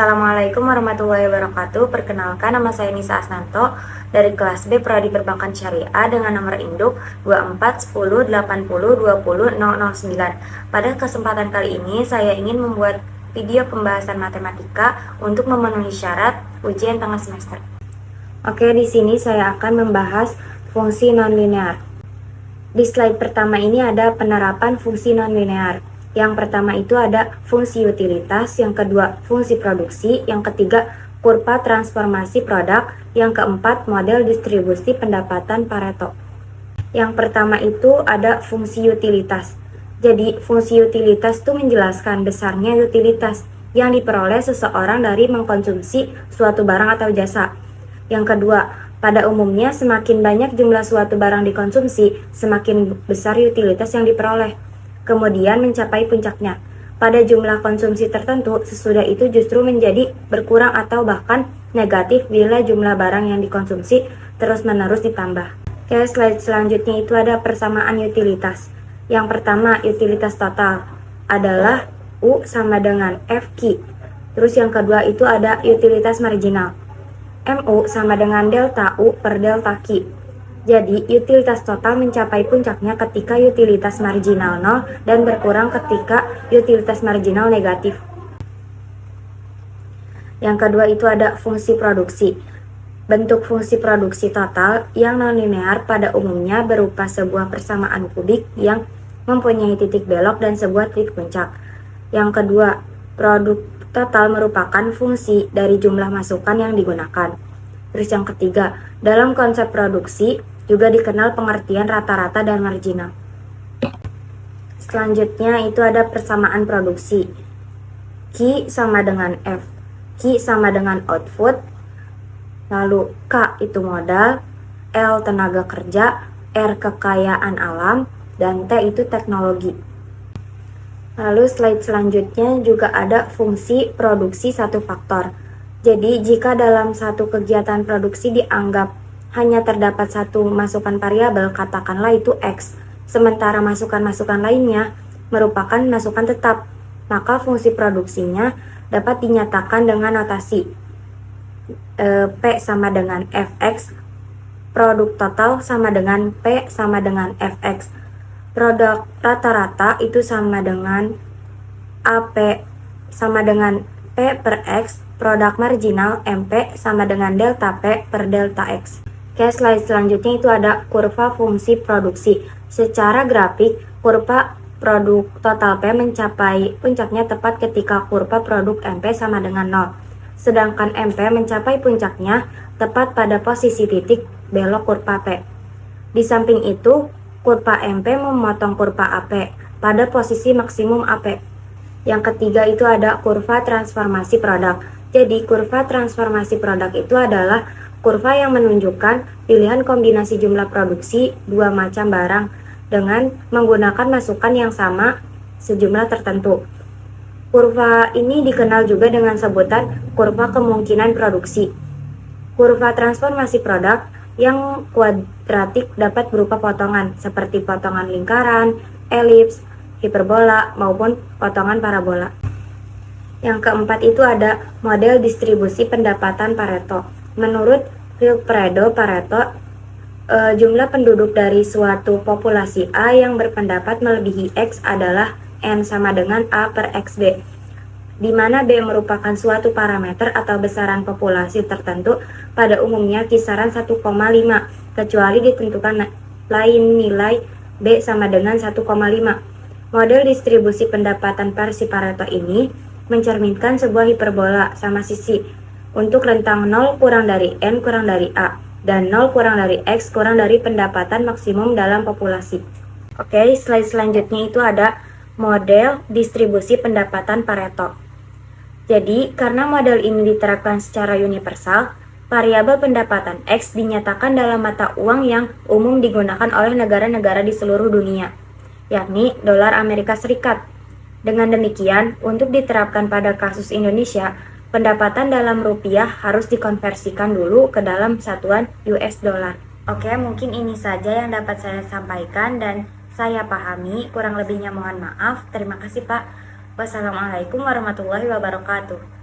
Assalamualaikum warahmatullahi wabarakatuh. Perkenalkan, nama saya Nisa Asnanto dari kelas B Prodi Perbankan Syariah dengan nomor induk 241080200009. Pada kesempatan kali ini saya ingin membuat video pembahasan matematika untuk memenuhi syarat ujian tengah semester. Oke, di sini saya akan membahas fungsi nonlinear. Di slide pertama ini ada penerapan fungsi nonlinear. Yang pertama itu ada fungsi utilitas, yang kedua fungsi produksi, yang ketiga kurva transformasi produk, yang keempat model distribusi pendapatan Pareto. Yang pertama itu ada fungsi utilitas. Jadi fungsi utilitas itu menjelaskan besarnya utilitas yang diperoleh seseorang dari mengkonsumsi suatu barang atau jasa. Yang kedua, pada umumnya semakin banyak jumlah suatu barang dikonsumsi, semakin besar utilitas yang diperoleh. Kemudian mencapai puncaknya. Pada jumlah konsumsi tertentu, sesudah itu justru menjadi berkurang atau bahkan negatif bila jumlah barang yang dikonsumsi terus-menerus ditambah. Oke, slide selanjutnya itu ada persamaan utilitas. Yang pertama, utilitas total adalah U sama dengan FQ. Terus yang kedua itu ada utilitas marginal. MU sama dengan delta U per delta Q. Jadi, utilitas total mencapai puncaknya ketika utilitas marginal 0 dan berkurang ketika utilitas marginal negatif. Yang kedua itu ada fungsi produksi. Bentuk fungsi produksi total yang nonlinear pada umumnya berupa sebuah persamaan kubik yang mempunyai titik belok dan sebuah titik puncak. Yang kedua, produk total merupakan fungsi dari jumlah masukan yang digunakan. Terus yang ketiga, dalam konsep produksi juga dikenal pengertian rata-rata dan marginal. Selanjutnya itu ada persamaan produksi. Q sama dengan F. Q sama dengan output. Lalu K itu modal, L tenaga kerja, R kekayaan alam, dan T itu teknologi. Lalu slide selanjutnya juga ada fungsi produksi satu faktor. Jadi jika dalam satu kegiatan produksi dianggap hanya terdapat satu masukan variabel, katakanlah itu X, sementara masukan-masukan lainnya merupakan masukan tetap, maka fungsi produksinya dapat dinyatakan dengan notasi P sama dengan Fx, produk total sama dengan P sama dengan Fx, produk rata-rata itu sama dengan AP sama dengan P per X, produk marginal MP sama dengan delta P per delta X. Oke, slide selanjutnya itu ada kurva fungsi produksi. Secara grafik, kurva produk total P mencapai puncaknya tepat ketika kurva produk MP sama dengan 0. Sedangkan MP mencapai puncaknya tepat pada posisi titik belok kurva P. Di samping itu, kurva MP memotong kurva AP pada posisi maksimum AP. Yang ketiga itu ada kurva transformasi produk. Jadi, kurva transformasi produk itu adalah kurva yang menunjukkan pilihan kombinasi jumlah produksi dua macam barang dengan menggunakan masukan yang sama sejumlah tertentu. Kurva ini dikenal juga dengan sebutan kurva kemungkinan produksi. Kurva transformasi produk yang kuadratik dapat berupa potongan seperti potongan lingkaran, elips, hiperbola, maupun potongan parabola. Yang keempat itu ada model distribusi pendapatan Pareto. Menurut Vilfredo Pareto, jumlah penduduk dari suatu populasi A yang berpendapat melebihi X adalah N sama dengan A per XB, di mana B merupakan suatu parameter atau besaran populasi tertentu, pada umumnya kisaran 1,5, kecuali ditentukan lain nilai B sama dengan 1,5. Model distribusi pendapatan versi Pareto ini mencerminkan sebuah hiperbola sama sisi untuk rentang 0 kurang dari N kurang dari A dan 0 kurang dari X kurang dari pendapatan maksimum dalam populasi. Oke, slide selanjutnya itu ada model distribusi pendapatan Pareto. Jadi, karena model ini diterapkan secara universal, variabel pendapatan X dinyatakan dalam mata uang yang umum digunakan oleh negara-negara di seluruh dunia, yakni dolar Amerika Serikat. Dengan demikian, untuk diterapkan pada kasus Indonesia, pendapatan dalam rupiah harus dikonversikan dulu ke dalam satuan US dollar. Oke, mungkin ini saja yang dapat saya sampaikan dan saya pahami. Kurang lebihnya mohon maaf. Terima kasih, Pak. Wassalamualaikum warahmatullahi wabarakatuh.